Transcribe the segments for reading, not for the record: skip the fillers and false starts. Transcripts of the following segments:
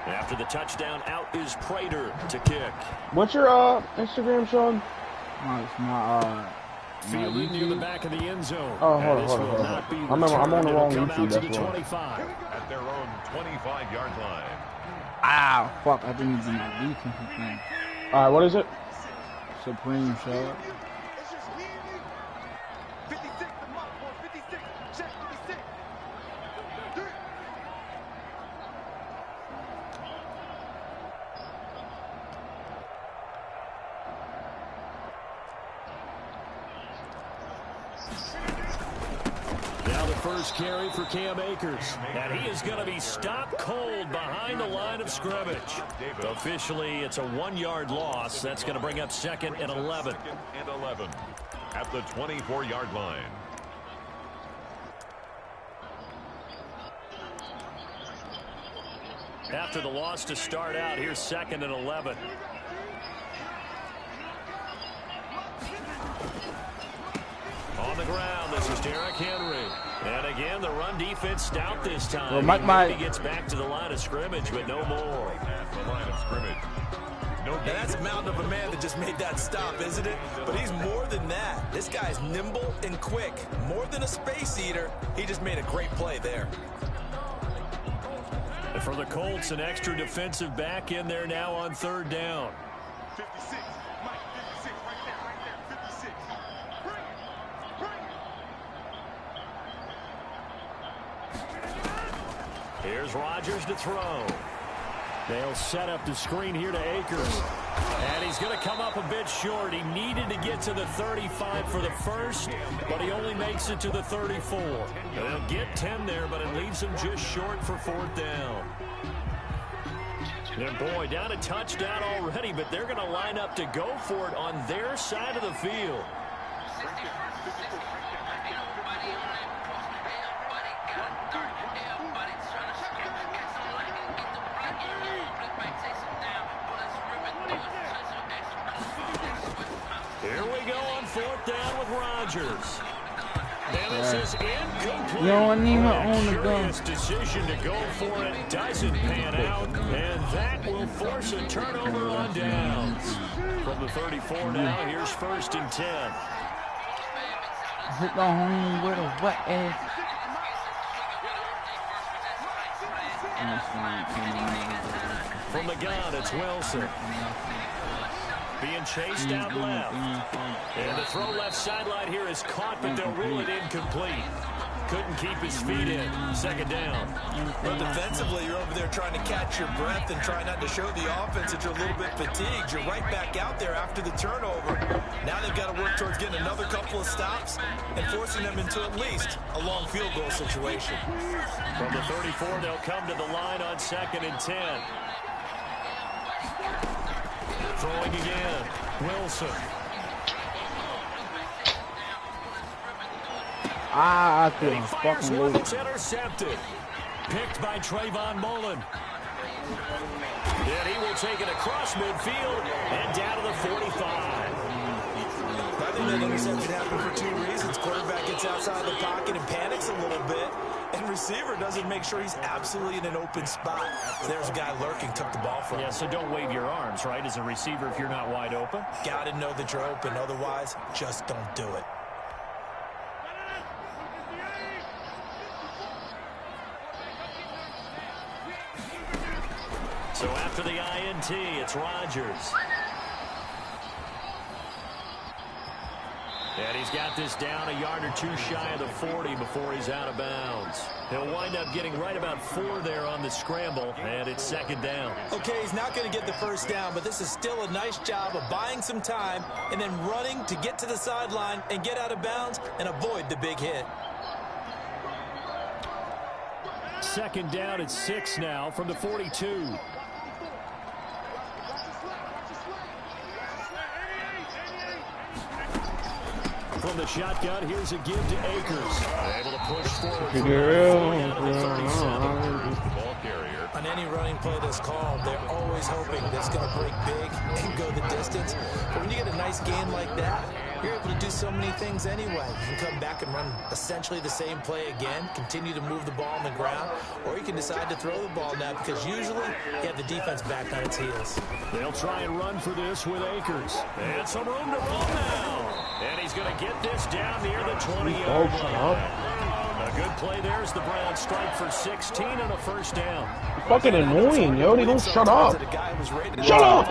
After the touchdown, out is Prater to kick. What's your Instagram, Sean? It's my Fielded near the back of the end zone. Oh, hold on. I'm on the wrong YouTube, that's why. 25. At their own 25-yard line. Ow, fuck, I didn't do my defensive thing. Alright, what is it? Supreme shot. First carry for Cam Akers, and he is going to be stopped cold behind the line of scrimmage. Officially, it's a 1-yard loss. That's going to bring up 2nd and 11. 2nd and 11 at the 24-yard line. After the loss to start out, here's 2nd and 11. On the ground, this is Derrick Henry. And again, the run defense stout this time. Well, he gets back to the line of scrimmage, but no more. At the line of scrimmage. Now that's a mountain of a man that just made that stop, isn't it? But he's more than that. This guy's nimble and quick. More than a space eater. He just made a great play there. And for the Colts, an extra defensive back in there now on 3rd down. 56. Mike, 56. Right there. 56. Here's Rodgers to throw. They'll set up the screen here to Akers. And he's going to come up a bit short. He needed to get to the 35 for the first, but he only makes it to the 34. They'll get 10 there, but it leaves him just short for 4th down. And boy, down a touchdown already, but they're going to line up to go for it on their side of the field. Here we go on 4th down with Rodgers. And this is incomplete. You don't even own the gun. Decision to go for it doesn't pan out, and that will force a turnover on downs. From the 34 now, here's 1st and 10. Hit the home with a wet ass. From the gun, it's Wilson. Being chased out left. And the throw left sideline here is caught, but they'll rule it incomplete. Couldn't keep his feet in. 2nd down. But defensively, you're over there trying to catch your breath and try not to show the offense that you're a little bit fatigued. You're right back out there after the turnover. Now they've got to work towards getting another couple of stops and forcing them into at least a long field goal situation. From the 34, they'll come to the line on 2nd and 10. Throwing again. Wilson. I couldn't fucking lose. It's intercepted. Picked by Trayvon Mullen. And he will take it across midfield and down to the 45. I think that interception happened for 2 reasons. Quarterback gets outside the pocket and panics a little bit. And receiver doesn't make sure he's absolutely in an open spot. There's a guy lurking, took the ball from him. Yeah, so don't wave your arms, right, as a receiver if you're not wide open. Got to know that you're open. Otherwise, just don't do it. So after the INT, it's Rodgers. And he's got this down a yard or 2 shy of the 40 before he's out of bounds. He'll wind up getting right about 4 there on the scramble, and it's 2nd down. Okay, he's not going to get the first down, but this is still a nice job of buying some time and then running to get to the sideline and get out of bounds and avoid the big hit. 2nd down at 6 now from the 42. From the shotgun, here's a give to Akers. Able to push forward. Ball carrier. On any running play that's called, they're always hoping that it's going to break big and go the distance. But when you get a nice gain like that, you're able to do so many things anyway. You can come back and run essentially the same play again, continue to move the ball on the ground, or you can decide to throw the ball now because usually you have the defense back on its heels. They'll try and run for this with Akers. And some room to run now. And he's going to get this down near the 20-yard line. A good play there as the Browns strike for 16 and a first down. Fucking annoying, yo. They don't shut up. Shut up!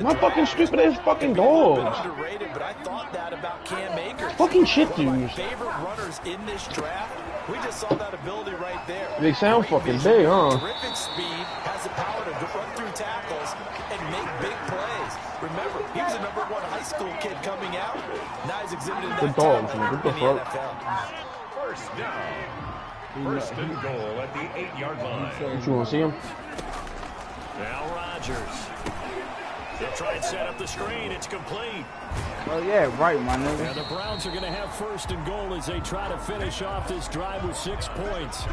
My fucking stupid ass fucking dogs. But I thought that about Cam Akers. Fucking shit dudes. Favorite runners in this draft. We just saw that ability right there. They sound fucking big, huh? Terrific speed, has the power to run through tackles and make big plays. Remember, he was a #1 high school kid coming out. Now he's exhibiting that dogs, talent man. What the in the fuck? NFL. First down. First and goal at the 8-yard line. You want to see him? Now Rodgers. They'll try and set up the screen. It's complete. Oh, yeah, right, my nigga. And the Browns are going to have first and goal as they try to finish off this drive with 6 points.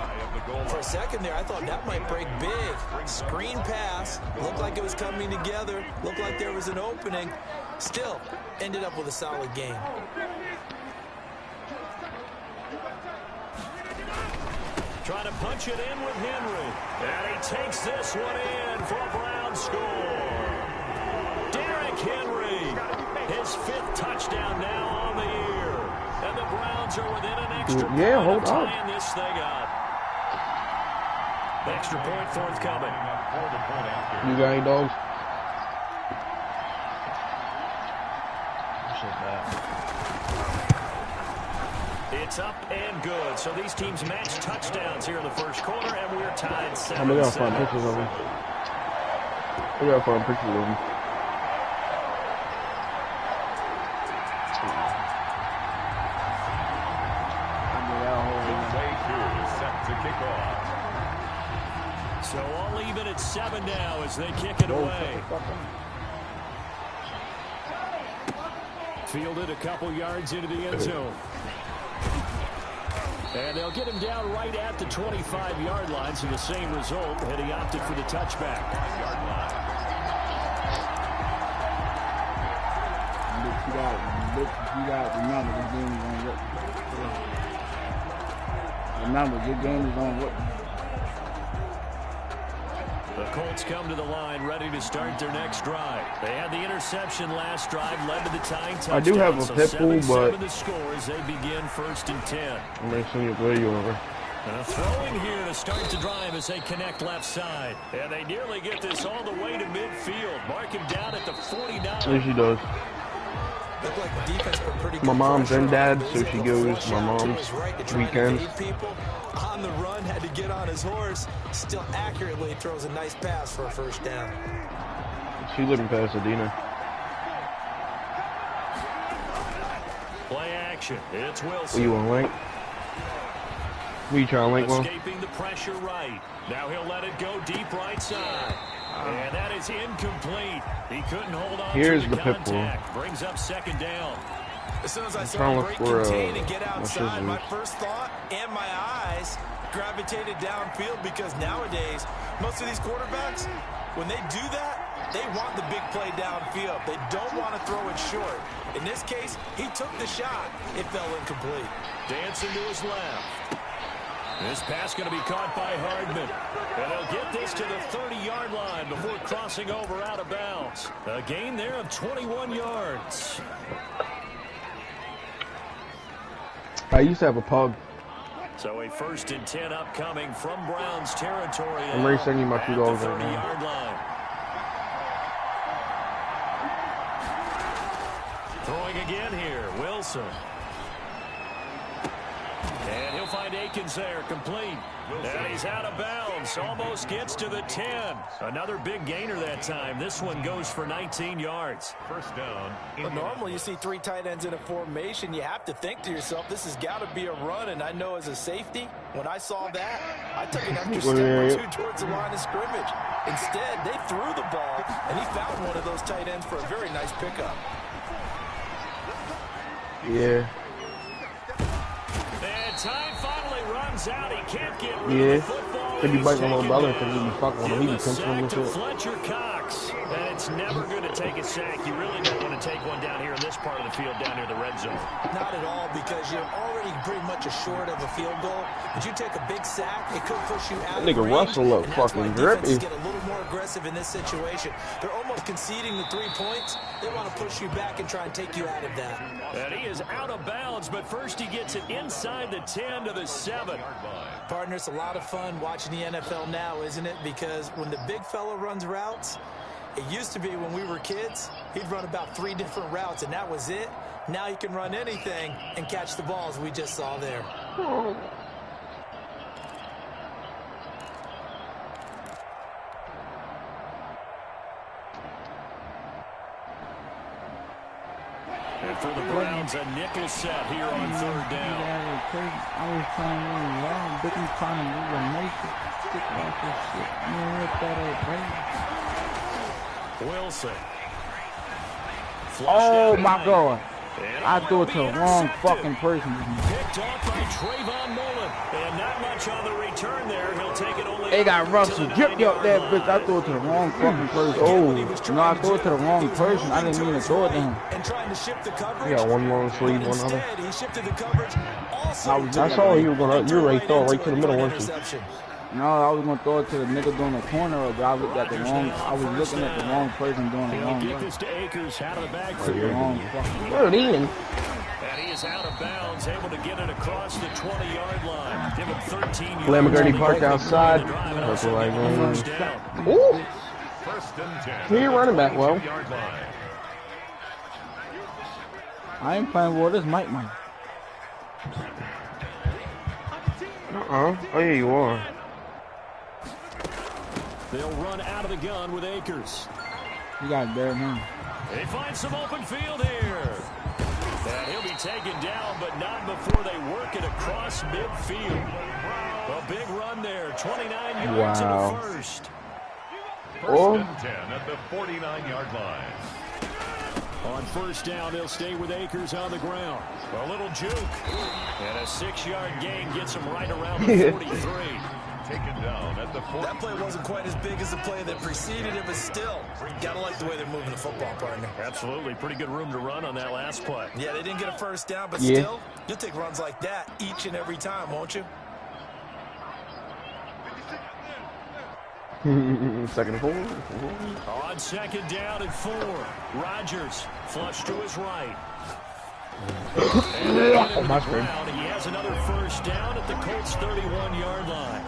For a second there, I thought that might break big. Screen pass. Looked like it was coming together. Looked like there was an opening. Still, ended up with a solid game. Trying to punch it in with Henry. And he takes this one in for a Brown score. Derrick Henry, his 5th touchdown now on the year. And the Browns are within an extra point of tying this thing up. Extra point forthcoming. You got any dogs? It's up and good. So these teams match touchdowns here in the first quarter, and we're tied 7-7. I'm gonna find pictures of them. We gotta find pictures of them. So all even at 7 now as they kick it away. Fielded a couple yards into the end zone. And they'll get him down right at the 25-yard line, so the same result, and he opted for the touchback. You got to remember this game is on what? Remember, this game is on what? The Colts come to the line, ready to start their next drive. They had the interception last drive, led to the tying touchdown. I do have a pit bull, but the score as they begin 1st and 10. I'm gonna send you a video over. Throwing here to start the drive as they connect left side. And they nearly get this all the way to midfield. Mark him down at the 49. There she does. Like the defense put pretty good My mom's and pressure dad's, so she goes my mom's weekends. On the run, had to get on his horse. Still accurately throws a nice pass for a first down. She live in Pasadena. Play action. It's Wilson. What you want, Link? What you trying to link, one? Escaping the pressure right. Now he'll let it go deep right side. And that is incomplete. He couldn't hold on Here's to the the pit bull. contact. Brings up 2nd down. As soon as I I'm saw trying the to break look for, contain and get my outside, my scissors. first thought and my eyes gravitated downfield because nowadays, most of these quarterbacks, when they do that, they want the big play downfield. They don't want to throw it short. In this case, he took the shot. It fell incomplete. Dancing to his left. This pass going to be caught by Hardman. And they'll get this to the 30-yard line before crossing over out of bounds. A gain there of 21 yards. I used to have a pug. So a 1st and 10 upcoming from Browns territory. I'm ready to send you my 2 dogs at the right now. 30-yard line. Throwing again here, Wilson. And he'll find Akins there, complete. And he's out of bounds, almost gets to the 10. Another big gainer that time. This one goes for 19 yards. First down. But normally you see 3 tight ends in a formation. You have to think to yourself, this has got to be a run. And I know as a safety, when I saw that, I took an extra step or 2 towards the line of scrimmage. Instead, they threw the ball, and he found one of those tight ends for a very nice pickup. Yeah. And time finally runs out. He can't get rid of the football. Could be biting my little brother because he be fucking with him. He be pinching him and to shit. Fletcher Cox. And it's never good to take a sack. You really don't want to take one down here in this part of the field, down near the red zone. Not at all, because you're already pretty much assured of a field goal. But you take a big sack, it could push you out. That nigga Russell look fucking grippy. Get a little more aggressive in this situation. They're almost conceding the 3 points. They want to push you back and try and take you out of that. And he is out of bounds, but first he gets it inside the 10 to the 7. Partner, it's a lot of fun watching the NFL now, isn't it? Because when the big fella runs routes, it used to be when we were kids, he'd run about 3 different routes, and that was it. Now he can run anything and catch the balls we just saw there. And for the Browns, a nickel set here on 3rd down. I was trying to move around. Biggie trying to move a naked stick like this shit. Man, what that Wilson. Oh my God. I threw it to the wrong fucking person. Picked off by Trayvon Mullen. And not much on the return there. He'll take it only. They got Russell dripped up that bitch. I threw it to the wrong fucking person. Oh, no, I threw it to the wrong person. I didn't mean to throw it to him. And trying to shift the coverage. You got one long sleeve, one other. He shifted the coverage. Also, I saw you were gonna. You were ready to throw it right to the middle, weren't you? No, I was gonna throw it to the nigga doing the corner, but I looked at the wrong. I was looking at the wrong person doing the wrong. Get this to Akers out of the backfield. Where it in? And he is out of bounds, able to get it across the 20-yard line. Give him 13 yards. Lamb McGrady parked outside. Ooh. Who you running back, well? I ain't playing well. This Mike. Oh yeah, you are. They'll run out of the gun with Akers. You got it there, man. They find some open field here. And he'll be taken down, but not before they work it across midfield. A big run there, 29 yards in the first. First and 10 at the 49-yard line. On 1st down, they'll stay with Akers on the ground. A little juke. And a 6-yard gain gets him right around the 43. Taken down at the 40. That play wasn't quite as big as the play that preceded it, but still, gotta like the way they're moving the football, partner. Absolutely. Pretty good room to run on that last play. Yeah, they didn't get a 1st down, but still, you'll take runs like that each and every time, won't you? 2nd and 4. On 2nd down and 4. Rodgers flush to his right. Oh, my screen. He has another 1st down at the Colts 31-yard line.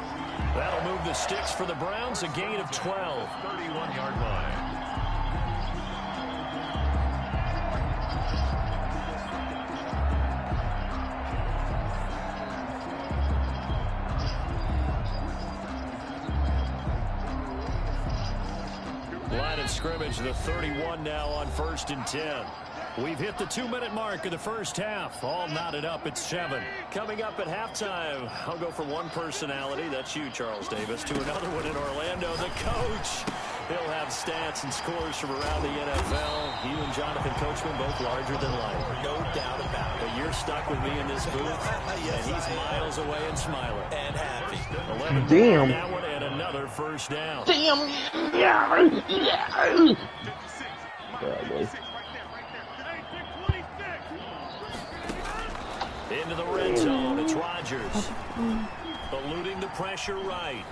That'll move the sticks for the Browns, a gain of 12. 31-yard line. Line of scrimmage, the 31 now on 1st and 10. We've hit the 2-minute mark of the first half. All knotted up at 7. Coming up at halftime, I'll go from one personality, that's you, Charles Davis, to another one in Orlando, the coach. He'll have stats and scores from around the NFL. You and Jonathan Coachman both larger than life. No doubt about it. But you're stuck with me in this booth, Yes, and he's miles away and smiling. And happy. 11 Damn. that one, and another 1st down. Damn. Into the red zone, it's Rodgers. Eluding the pressure right.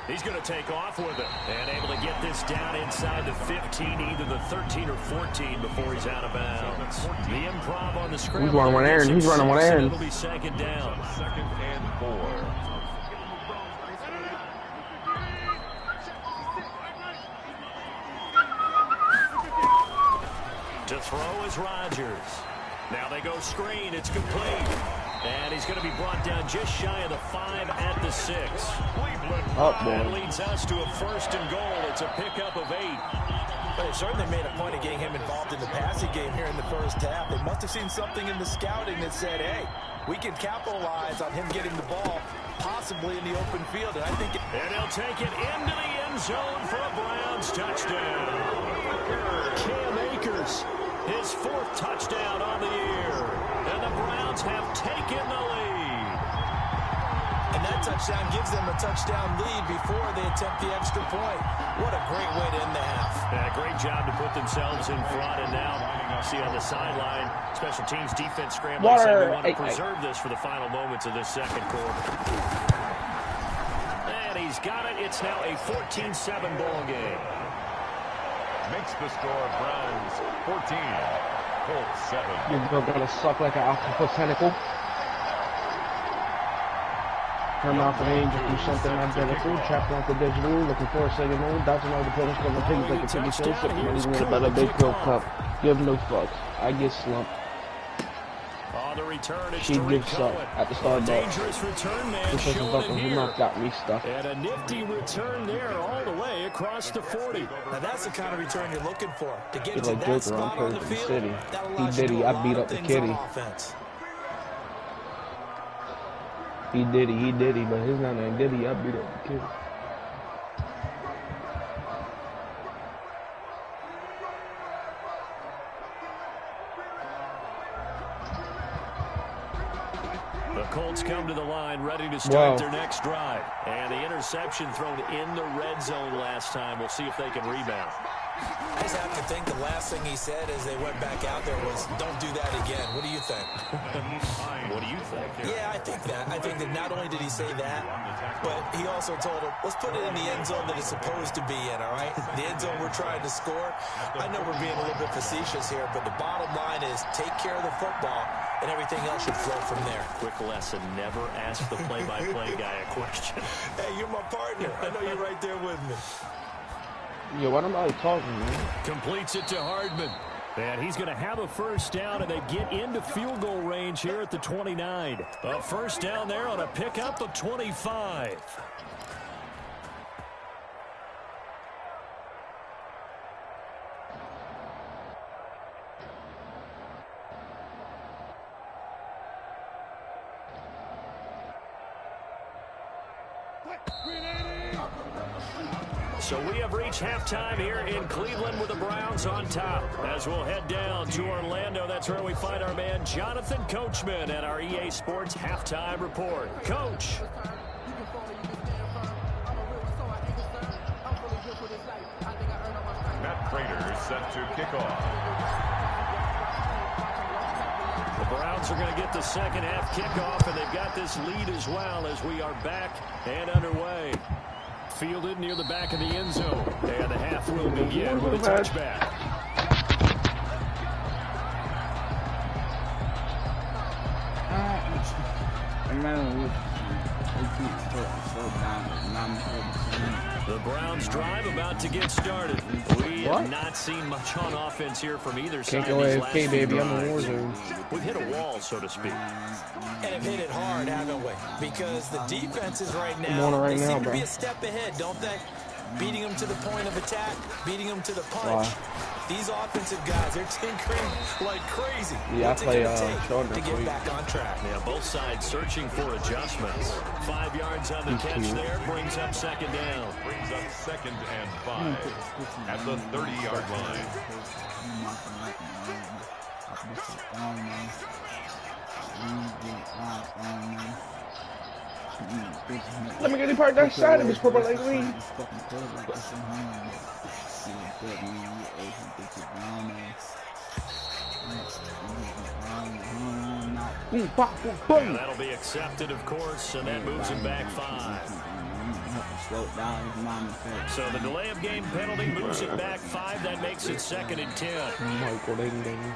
He's going to take off with it. And able to get this down inside the 15, either the 13 or 14 before he's out of bounds. The improv on the scramble. He's running one errand. He's running one errand. It'll be 2nd down. 2nd and 4. To throw is Rodgers. Now they go screen. It's complete. And he's going to be brought down just shy of the 5 at the 6. That leads us to a 1st and goal. It's a pickup of 8. But they certainly made a point of getting him involved in the passing game here in the first half. They must have seen something in the scouting that said, hey, we can capitalize on him getting the ball, possibly in the open field. And I think and he'll take it into the end zone for a Browns touchdown. Cam Akers, his 4th touchdown on the year. And the Browns have taken the lead. And And that touchdown gives them a touchdown lead before they attempt the extra point. What a great way to end the half. Yeah, great job to put themselves in front. And now, see on the sideline, special teams defense scrambling. Say we want to preserve this for the final moments of this second quarter. And he's got it. It's now a 14-7 ball game. Makes the score Browns 14, Colts 7. You're gonna suck like an octopus tentacle. Turn off an angel, do something identical. Trap like a digital. Looking for a second move. Dodging all the pillars. Going to take like a TV show. Sitting ready to win about a big Pro Cup. Give no fucks. I get slumped. On the return, it's She gives up at the Starbucks. Dangerous return man This is showing fucking here. who not got me stuck. And a nifty return there all the way across the 40. Now that's the kind of return you're looking for. To get It's to like that Joker on spot on the Thursday field, City. that He allows you did to he. do a I lot beat of up the things kitty. on offense. He did he, but his not name did he. I beat up the kid. The Colts come to the line, ready to start their next drive. And the interception thrown in the red zone last time. We'll see if they can rebound. I just have to think the last thing he said as they went back out there was, don't do that again. What do you think? What do you think? Yeah, I think that. I think that not only did he say that, but he also told him, let's put it in the end zone that it's supposed to be in, all right? The end zone we're trying to score. I know we're being a little bit facetious here, but the bottom line is take care of the football, and everything else should flow from there. Quick lesson, never ask the play-by-play guy a question. Hey, you're my partner. I know you're right there with me. Yo, what am I talking, man? Completes it to Hardman. And he's going to have a first down, and they get into field goal range here at the 29. A first down there on a pickup of 25. So we have reached halftime here in Cleveland with the Browns on top. As we'll head down to Orlando, that's where we find our man Jonathan Coachman at our EA Sports Halftime Report. Coach. Matt Prater set to kick off. The Browns are going to get the second half kickoff, and they've got this lead as well as we are back and underway. Fielded near the back of the end zone. And the half will begin with a touchback. The Browns drive about to get started. We have not seen much on offense here from either side. Can't go AFK, baby. I'm in war zone. We've hit a wall, so to speak. And have hit it hard, haven't we? Because the defenses right now, they seem to bro. be a step ahead, don't they? Beating them to the point of attack, beating them to the punch. These offensive guys, they're tinkering like crazy. Yeah, What's I play it gonna take shoulder to get back on track? Yeah, both sides searching for adjustments. 5 yards on the catch there, brings up second down. Brings up 2nd and 5 at the 30-yard line. Let me get the part that side of this purple like me. Boom, pop, boom, boom. And that'll be accepted, of course, and that moves him back 5. So the delay of game penalty moves it back 5. That makes it 2nd and 10. Michael, ding.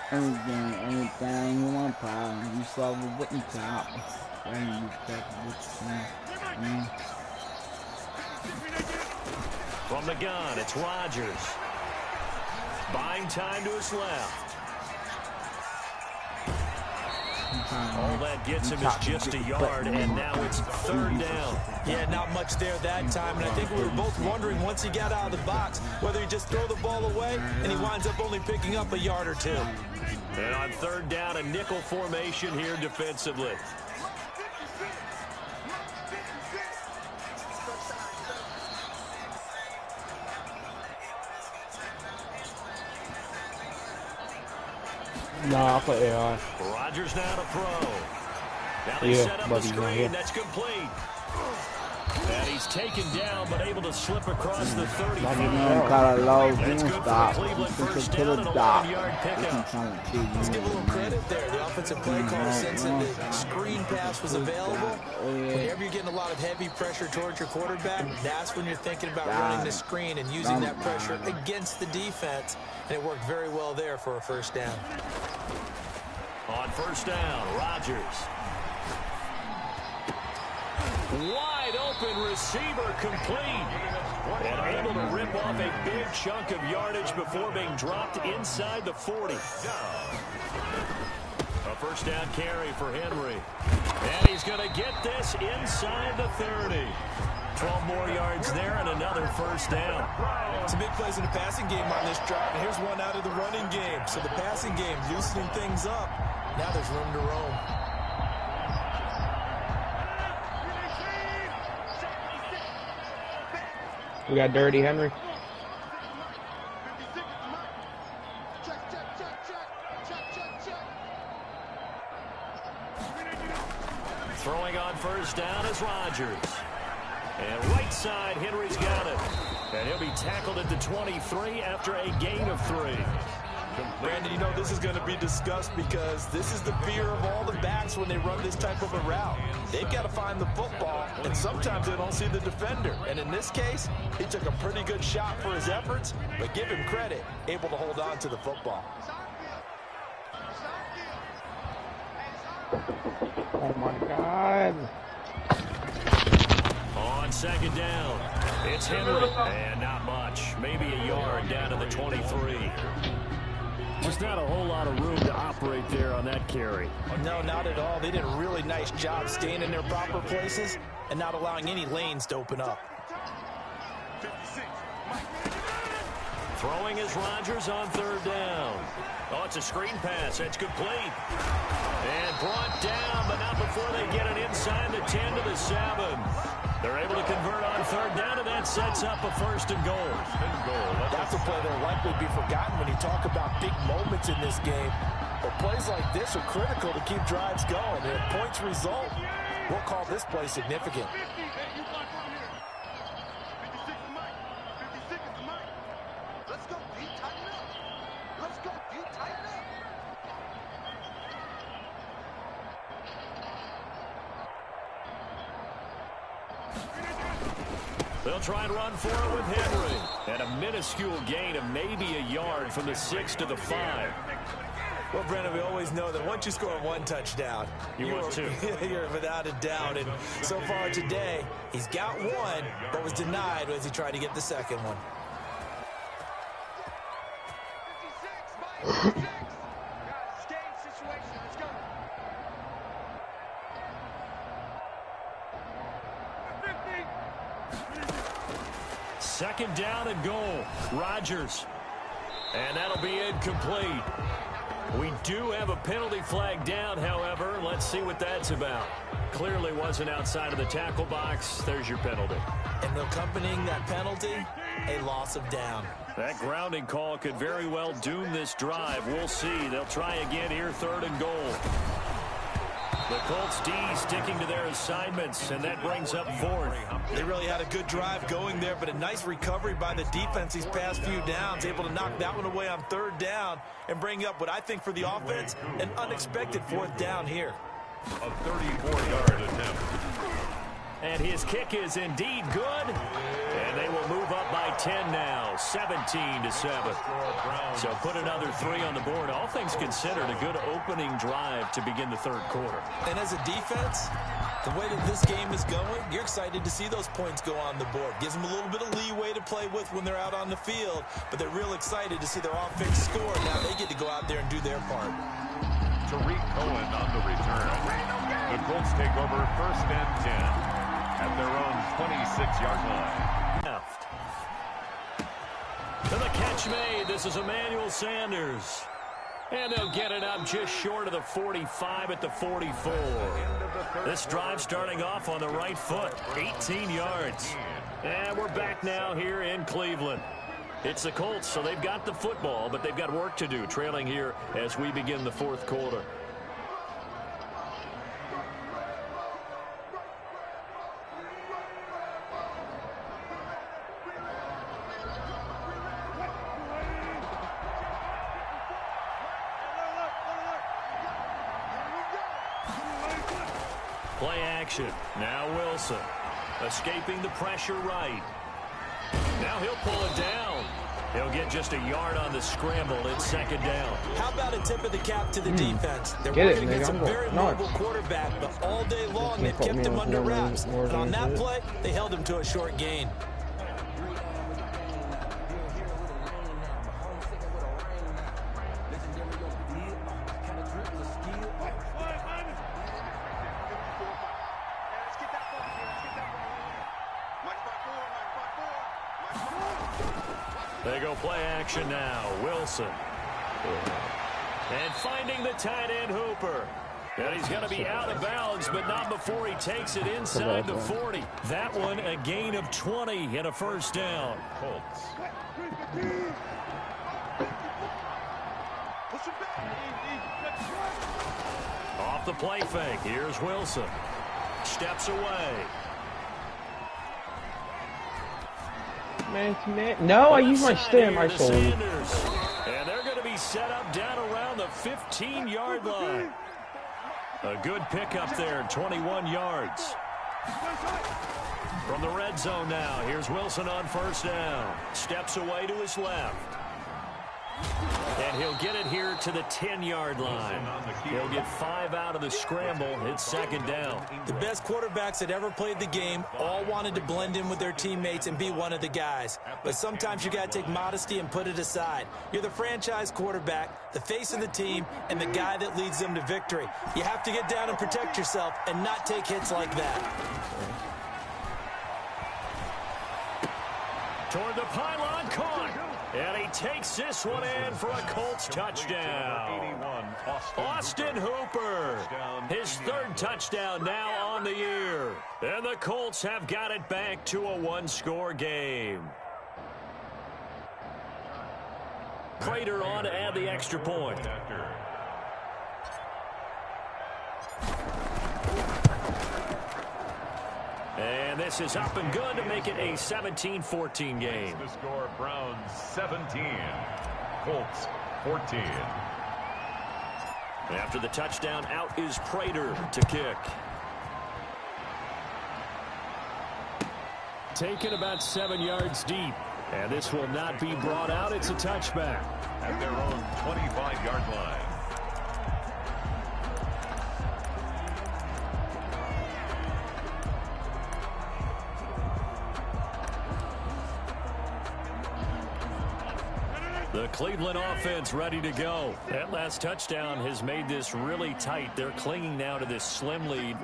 Anything you want, problem. You solve it with the top. And you From the gun, it's Rodgers. Buying time to his left. All that gets him is just a yard, and now it's 3rd down. Yeah, not much there that time, and I think we were both wondering once he got out of the box whether he just throw the ball away and he winds up only picking up a yard or 2. And on 3rd down, a nickel formation here defensively. Nah, I put AI. Rodgers now to throw. Now they set up the screen. That's complete. And he's taken down, but able to slip across the 35. That's good for Cleveland. First down and a 11-yard pickup. Let's give a little credit there. The offensive play caller sensed that the screen pass was available. Whenever you're getting a lot of heavy pressure towards your quarterback, that's when you're thinking about running the screen and using that pressure against the defense. And it worked very well there for a first down. On first down, Rodgers. Wide open receiver complete. And able to rip off a big chunk of yardage before being dropped inside the 40. A first down carry for Henry. And he's going to get this inside the 30. 12 more yards there and another first down. Some big plays in the passing game on this drive. And here's one out of the running game. So the passing game loosening things up. Now there's room to roam. We got Dirty Henry. Throwing on first down is Rodgers. And right side, Henry's got it. And he'll be tackled at the 23 after a gain of 3. Brandon, you know this is going to be discussed because this is the fear of all the backs when they run this type of a route. They've got to find the football, and sometimes they don't see the defender. And in this case, he took a pretty good shot for his efforts, but give him credit, able to hold on to the football. Oh, my God. On second down, it's Henry. And not much. Maybe a yard down to the 23. Just not a whole lot of room to operate there on that carry. No, not at all. They did a really nice job staying in their proper places and not allowing any lanes to open up. Throwing is Rodgers on third down. Oh, it's a screen pass. That's complete. And brought down, but not before they get it inside the 10 to the 7. They're able to convert on third down, and that sets up a first and goal. That's a play that will likely be forgotten when you talk about big moments in this game. But plays like this are critical to keep drives going. And if points result, we'll call this play significant. They'll try and run for it with Henry. And a minuscule gain of maybe a yard from the 6 to the 5. Well, Brennan, we always know that once you score one touchdown, you're without a doubt. And so far today, he's got one, but was denied as he tried to get the second one. Second down and goal. Rodgers. And that'll be incomplete. We do have a penalty flag down, however. Let's see what that's about. Clearly wasn't outside of the tackle box. There's your penalty. And accompanying that penalty, a loss of down. That grounding call could very well doom this drive. We'll see. They'll try again here, third and goal. The Colts D sticking to their assignments, and that brings up fourth. They really had a good drive going there, but a nice recovery by the defense these past few downs, able to knock that one away on third down and bring up what I think for the offense, an unexpected fourth down here. A 34-yard attempt. And his kick is indeed good. And they will move up by 10 now, 17-7. So put another 3 on the board. All things considered, a good opening drive to begin the third quarter. And as a defense, the way that this game is going, you're excited to see those points go on the board. Gives them a little bit of leeway to play with when they're out on the field, but they're real excited to see their offense score. Now they get to go out there and do their part. Tariq Cohen on the return. The Colts take over first and 10 at their own 26-yard line. Left. To the catch made. This is Emmanuel Sanders. And they'll get it up just short of the 45 at the 44. This drive starting off on the right foot. 18 yards. And we're back now here in Cleveland. It's the Colts, so they've got the football, but they've got work to do, trailing here as we begin the fourth quarter. Play action. Now Wilson. Escaping the pressure right. Now he'll pull it down. He'll get just a yard on the scramble. It's second down. How about a tip of the cap to the defense? They're working against a very mobile quarterback, but all day long they've kept him under wraps. And on that play, they held him to a short gain. They go play action now. Wilson. And finding the tight end Hooper. And he's going to be out of bounds, but not before he takes it inside the 40. That one a gain of 20 and a first down. Colts. Off the play fake. Here's Wilson. Steps away. Man. No, I use my stand, my soul. And they're going to be set up down around the 15-yard line. A good pickup there, 21 yards. From the red zone now, here's Wilson on first down. Steps away to his left. And he'll get it here to the 10-yard line. He'll get 5 out of the scramble. It's second down. The best quarterbacks that ever played the game all wanted to blend in with their teammates and be one of the guys. But sometimes you got to take modesty and put it aside. You're the franchise quarterback, the face of the team, and the guy that leads them to victory. You have to get down and protect yourself and not take hits like that. Toward the pylon, caught. And he takes this one in for a Colts touchdown. Austin Hooper, his third touchdown now on the year. And the Colts have got it back to a one-score game. Prater on to add the extra point. And this is up and good to make it a 17-14 game. The score, Browns 17, Colts 14. After the touchdown, out is Prater to kick. Taken about 7 yards deep. And this will not be brought out. It's a touchback. At their own 25-yard line. The Cleveland offense ready to go. That last touchdown has made this really tight. They're clinging now to this slim lead.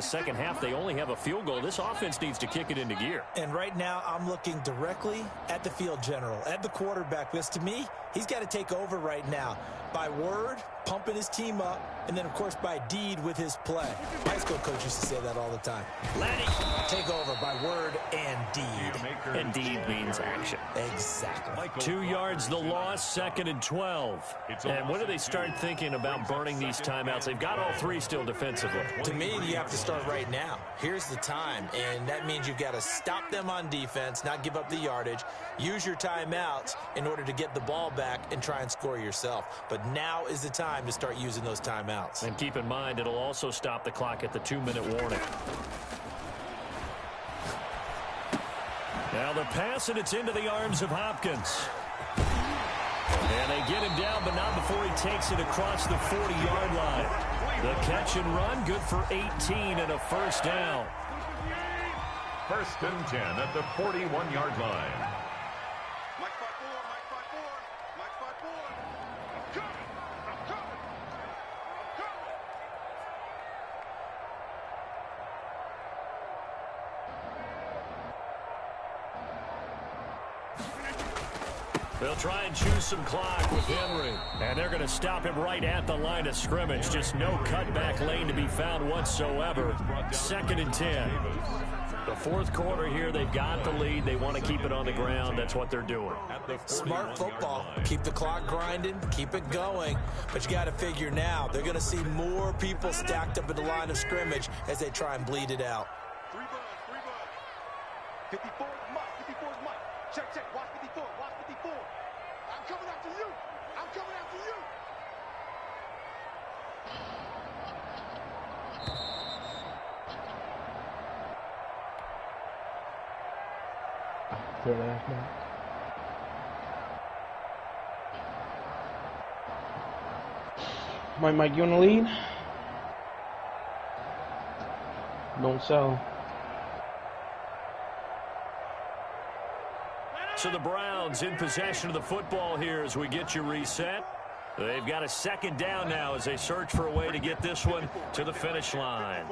Second half, they only have a field goal. This offense needs to kick it into gear. And right now, I'm looking directly at the field general, at the quarterback. Because to me, he's got to take over right now. By word, pumping his team up, and then, of course, by deed with his play. My high school coach used to say that all the time. Lenny, take over by word and deed. And deed means action. Exactly. 2 yards the loss, second and 12. And when do they start thinking about burning these timeouts? They've got all three still defensively. To me, you have to start right now. Here's the time, and that means you've got to stop them on defense, not give up the yardage, use your timeouts in order to get the ball back and try and score yourself. But now is the time to start using those timeouts. And keep in mind, it'll also stop the clock at the 2-minute warning. Now the pass, and it's into the arms of Hopkins. And they get him down, but not before he takes it across the 40-yard line. The catch and run, good for 18 and a first down. First and 10 at the 41-yard line. They'll try and choose some clock with Henry. And they're going to stop him right at the line of scrimmage. Just no cutback lane to be found whatsoever. Second and 10. The fourth quarter here, they've got the lead. They want to keep it on the ground. That's what they're doing. Smart football. Keep the clock grinding, keep it going. But you got to figure now, they're going to see more people stacked up at the line of scrimmage as they try and bleed it out. 3 buds. 54 is Mike. 54 is Mike. Check. Watch 54. Watch 54. I'm coming after you. I'm coming after you. Good ass man. Mike, you in the lead? Don't sell. So the Browns in possession of the football here as we get you reset. They've got a second down now as they search for a way to get this one to the finish line.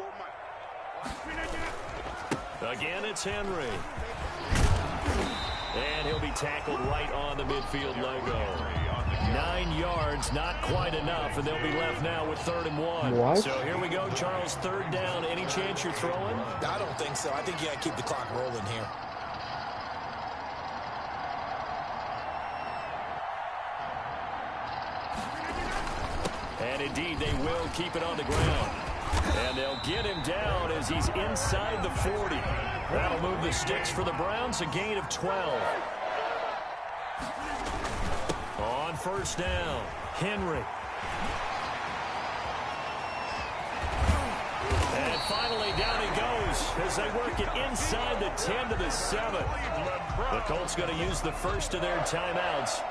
Again, it's Henry. And he'll be tackled right on the midfield logo. 9 yards, not quite enough, and they'll be left now with 3rd and 1. What? So here we go, Charles, 3rd down. Any chance you're throwing? I don't think so. I think you got to keep the clock rolling here. And indeed, they will keep it on the ground. And they'll get him down as he's inside the 40. That'll move the sticks for the Browns, a gain of 12. On 1st down, Henry. And finally, down he goes as they work it inside the 10 to the 7. The Colts going to use the first of their timeouts,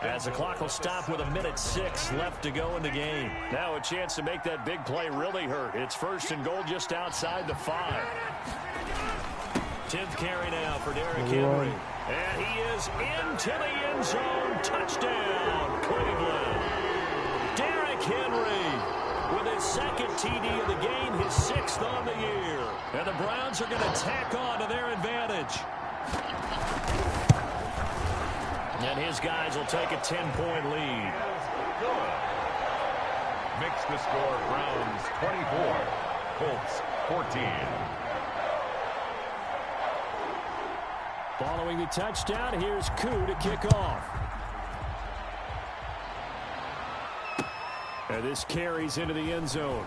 as the clock will stop with 1:06 left to go in the game. Now a chance to make that big play really hurt. It's 1st and goal just outside the 5. 10th carry now for Derrick Henry. And he is into the end zone. Touchdown, Cleveland. Derrick Henry with his 2nd TD of the game, his 6th on the year. And the Browns are going to tack on to their advantage. And his guys will take a 10-point lead. Makes the score Browns 24, Colts 14. Following the touchdown, here's Koo to kick off. And this carries into the end zone.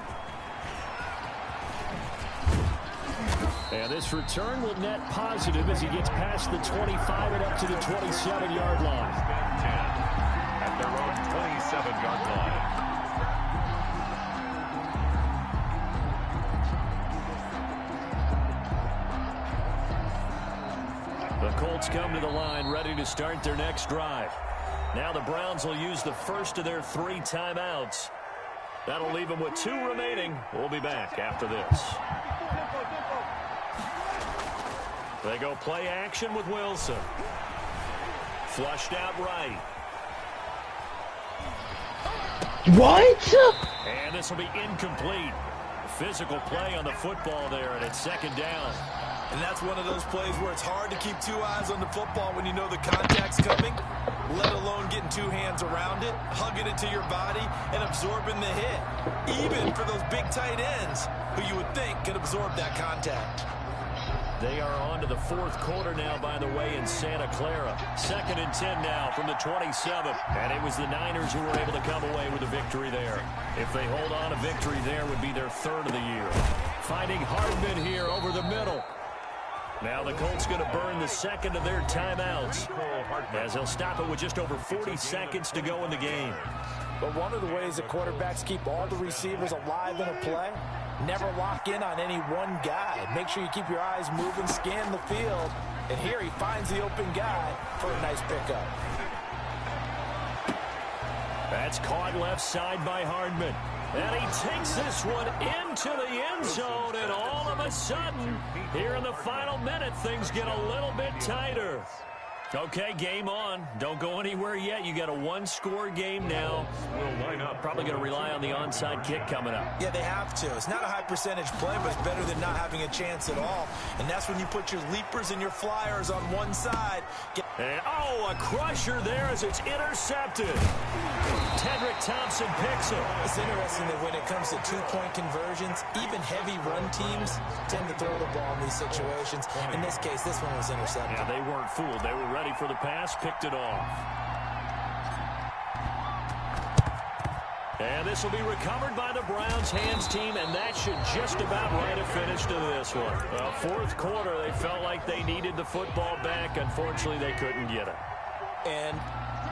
And this return will net positive as he gets past the 25 and up to the 27-yard line. At their own 27-yard line. The Colts come to the line ready to start their next drive. Now the Browns will use the first of their 3 timeouts. That'll leave them with 2 remaining. We'll be back after this. They go play action with Wilson. Flushed out right. What? And this will be incomplete. Physical play on the football there, and it's 2nd down. And that's one of those plays where it's hard to keep 2 eyes on the football when you know the contact's coming, let alone getting 2 hands around it, hugging it to your body, and absorbing the hit. Even for those big tight ends who you would think could absorb that contact. They are on to the 4th quarter now, by the way, in Santa Clara. 2nd and 10 now from the 27. And it was the Niners who were able to come away with a victory there. If they hold on, a victory there would be their 3rd of the year. Finding Hardman here over the middle. Now the Colts going to burn the 2nd of their timeouts, as they'll stop it with just over 40 seconds to go in the game. But one of the ways that quarterbacks keep all the receivers alive in a play, never lock in on any one guy. Make sure you keep your eyes moving, scan the field. And here he finds the open guy for a nice pickup. That's caught left side by Hardman. And he takes this one into the end zone, and all of a sudden, here in the final minute, things get a little bit tighter. Okay, game on. Don't go anywhere yet. You got a one-score game now. Will line up. Probably going to rely on the onside kick coming up. Yeah, they have to. It's not a high-percentage play, but it's better than not having a chance at all. And that's when you put your leapers and your flyers on one side. And, oh, a crusher there as it's intercepted. Tedrick Thompson picks it. It's interesting that when it comes to two-point conversions, even heavy run teams tend to throw the ball in these situations. In this case, this one was intercepted. Yeah, they weren't fooled. They were ready for the pass, picked it off. And this will be recovered by the Browns hands team, and that should just about write a finish to this one. Well, fourth quarter, they felt like they needed the football back. Unfortunately, they couldn't get it. And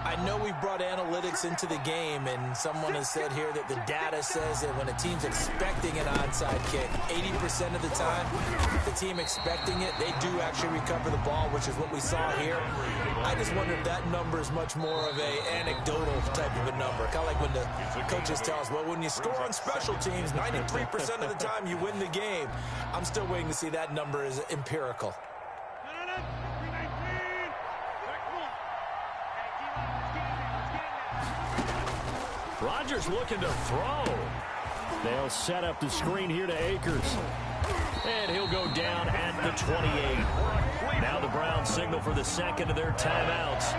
I know we've brought analytics into the game, and someone has said here that the data says that when a team's expecting an onside kick, 80% of the time, the team expecting it, they do actually recover the ball, which is what we saw here. I just wonder if that number is much more of a anecdotal type of a number. Kind of like when the coaches tell us, well, when you score on special teams, 93% of the time you win the game. I'm still waiting to see that number is empirical. Rodgers looking to throw. They'll set up the screen here to Akers. And he'll go down at the 28. Now the Browns signal for the second of their timeouts.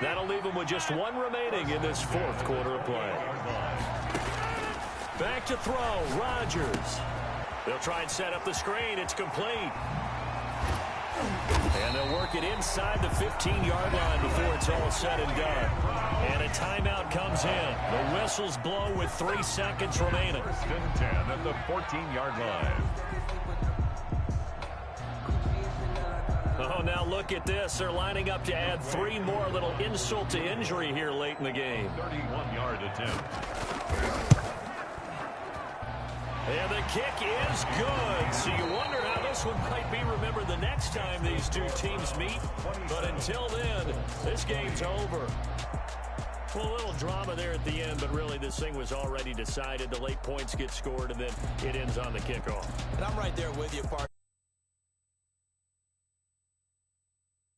That'll leave them with just one remaining in this fourth quarter of play. Back to throw, Rodgers. They'll try and set up the screen. It's complete. And they'll work it inside the 15-yard line before it's all said and done. And a timeout comes in. The whistles blow with 3 seconds remaining. First and 10 at the 14-yard line. Oh, now look at this. They're lining up to add 3 more. Little insult to injury here late in the game. 31-yard attempt. And the kick is good. So you wonder how this one might be remembered the next time these two teams meet. But until then, this game's over. Well, a little drama there at the end, but really this thing was already decided. The late points get scored, and then it ends on the kickoff. And I'm right there with you, partner.